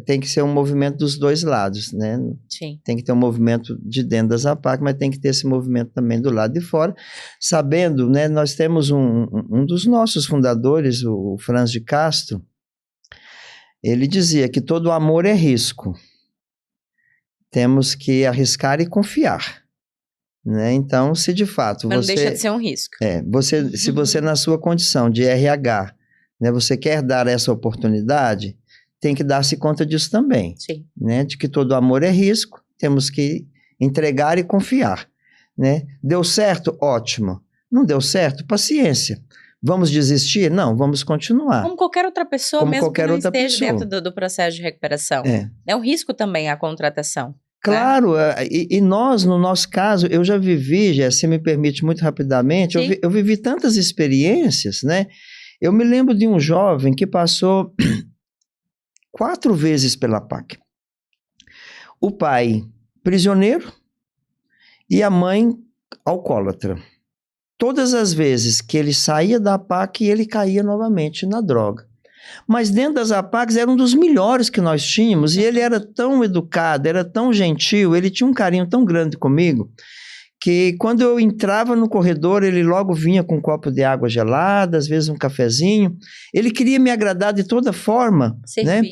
tem que ser um movimento dos dois lados, né? Sim. Tem que ter um movimento de dentro das APAC, mas tem que ter esse movimento também do lado de fora, sabendo, né? Nós temos um dos nossos fundadores, o Franz de Castro, ele dizia que todo amor é risco. Temos que arriscar e confiar, né? Então, se de fato mas não deixa de ser um risco. Se você na sua condição de RH, né, você quer dar essa oportunidade, tem que dar-se conta disso também. Sim. Né, de que todo amor é risco, temos que entregar e confiar. Né? Deu certo? Ótimo. Não deu certo? Paciência. Vamos desistir? Não, vamos continuar. Como qualquer outra pessoa, Como mesmo qualquer que não outra esteja pessoa. dentro do processo de recuperação. É um risco também a contratação. Claro, né? E nós, no nosso caso, eu já vivi, se me permite muito rapidamente, eu vivi tantas experiências, né? Eu me lembro de um jovem que passou 4 vezes pela PAC. O pai, prisioneiro, e a mãe, alcoólatra. Todas as vezes que ele saía da PAC, ele caía novamente na droga. Mas dentro das APACs era um dos melhores que nós tínhamos, e ele era tão educado, era tão gentil, ele tinha um carinho tão grande comigo, que quando eu entrava no corredor, ele logo vinha com um copo de água gelada, às vezes um cafezinho. Ele queria me agradar de toda forma, né?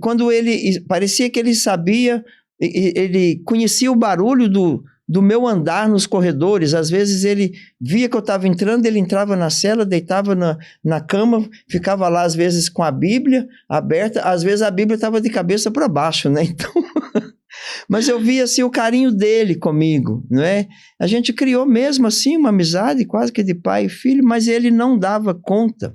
Quando ele parecia que ele sabia, ele conhecia o barulho do meu andar nos corredores. Às vezes ele via que eu estava entrando, ele entrava na cela, deitava na cama, ficava lá às vezes com a Bíblia aberta, às vezes a Bíblia estava de cabeça para baixo, né? Então... Mas eu via assim, o carinho dele comigo, não é? A gente criou mesmo assim uma amizade quase que de pai e filho, mas ele não dava conta.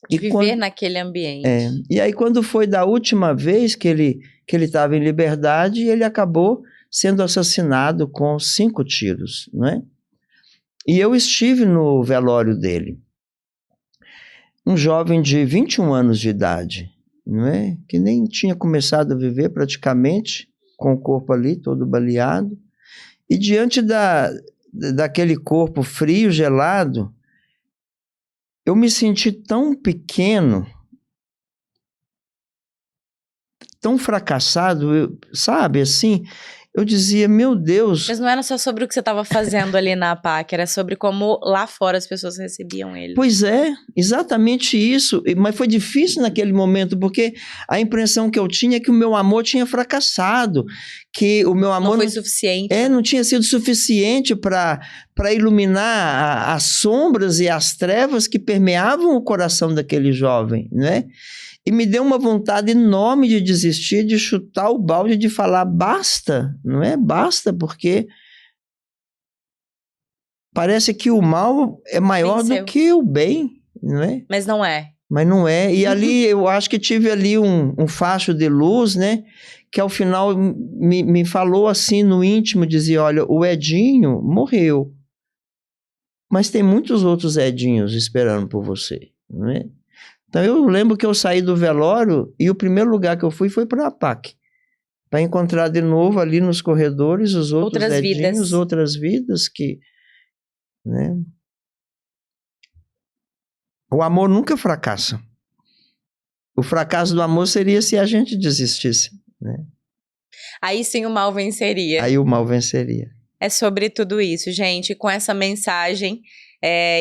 De viver naquele ambiente. E aí quando foi da última vez que ele estava em liberdade, ele acabou sendo assassinado com 5 tiros, não é? E eu estive no velório dele. Um jovem de 21 anos de idade, não é? Que nem tinha começado a viver praticamente, com o corpo ali todo baleado. E diante daquele corpo frio, gelado, eu me senti tão pequeno, tão fracassado, sabe, assim, eu dizia, meu Deus... Mas não era só sobre o que você estava fazendo ali na APAC, era sobre como lá fora as pessoas recebiam ele. Pois é, exatamente isso, mas foi difícil naquele momento, porque a impressão que eu tinha é que o meu amor tinha fracassado, que o meu amor... Não foi suficiente. Não tinha sido suficiente para iluminar as sombras e as trevas que permeavam o coração daquele jovem, né? E me deu uma vontade enorme de desistir, de chutar o balde, de falar basta, não é? Basta, porque parece que o mal é maior do que o bem, não é? Mas não é. Mas não é. E ali, eu acho que tive ali um facho de luz, né? Que ao final me falou assim no íntimo, dizia, olha, o Edinho morreu, mas tem muitos outros Edinhos esperando por você, não é? Então eu lembro que eu saí do velório e o primeiro lugar que eu fui foi para a APAC, para encontrar de novo ali nos corredores os outros outras Edinhos, vidas. outras vidas que, né? O amor nunca fracassa. O fracasso do amor seria se a gente desistisse, né? Aí sim o mal venceria. Aí o mal venceria. É sobre tudo isso, gente. Com essa mensagem,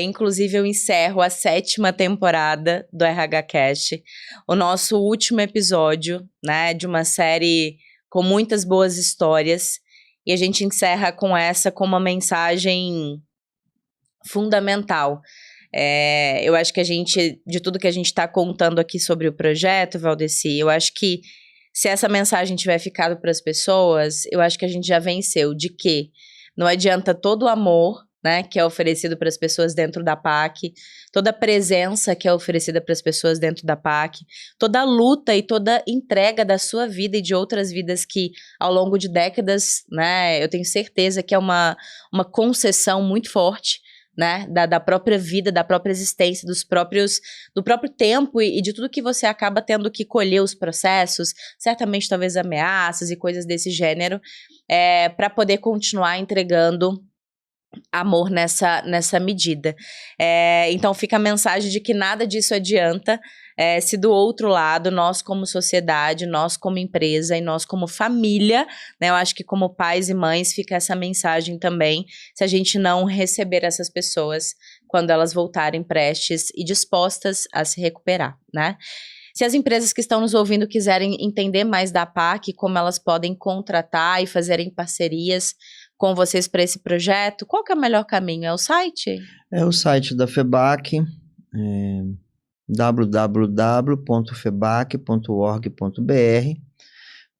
inclusive eu encerro a 7ª temporada do RH Cast, o nosso último episódio, né, de uma série com muitas boas histórias. E a gente encerra com uma mensagem fundamental. Eu acho que de tudo que a gente está contando aqui sobre o projeto, Valdeci, eu acho que se essa mensagem tiver ficado para as pessoas, eu acho que a gente já venceu. De que não adianta todo o amor, né, que é oferecido para as pessoas dentro da PAC, toda a presença que é oferecida para as pessoas dentro da PAC, toda a luta e toda a entrega da sua vida e de outras vidas que, ao longo de décadas, né, eu tenho certeza que é uma concessão muito forte, né, da própria vida, da própria existência, do próprio tempo e de tudo que você acaba tendo que colher os processos, certamente talvez ameaças e coisas desse gênero, para poder continuar entregando amor nessa medida. Então fica a mensagem de que nada disso adianta se do outro lado, nós como sociedade, nós como empresa e nós como família, né, eu acho que como pais e mães fica essa mensagem também, se a gente não receber essas pessoas quando elas voltarem prestes e dispostas a se recuperar, né? Se as empresas que estão nos ouvindo quiserem entender mais da PAC, como elas podem contratar e fazerem parcerias com vocês para esse projeto, qual que é o melhor caminho? É o site? É o site da FEBAC, www.febac.org.br.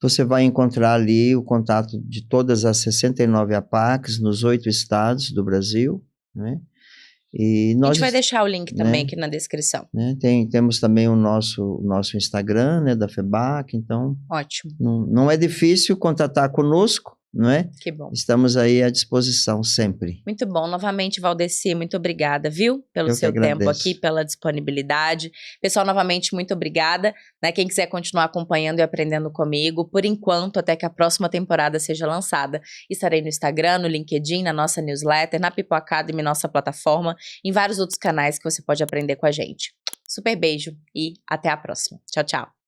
Você vai encontrar ali o contato de todas as 69 APACs nos 8 estados do Brasil, né? E a gente vai deixar o link também aqui na descrição. Né? Temos também o nosso Instagram, né, da FEBAC, então... Ótimo. Não é difícil contatar conosco, não é? Que bom. Estamos aí à disposição sempre. Muito bom. Novamente, Valdeci, muito obrigada, viu? Pelo seu tempo aqui, pela disponibilidade. Pessoal, novamente, muito obrigada. Né? Quem quiser continuar acompanhando e aprendendo comigo, por enquanto, até que a próxima temporada seja lançada, estarei no Instagram, no LinkedIn, na nossa newsletter, na People Academy, nossa plataforma, em vários outros canais que você pode aprender com a gente. Super beijo e até a próxima. Tchau, tchau.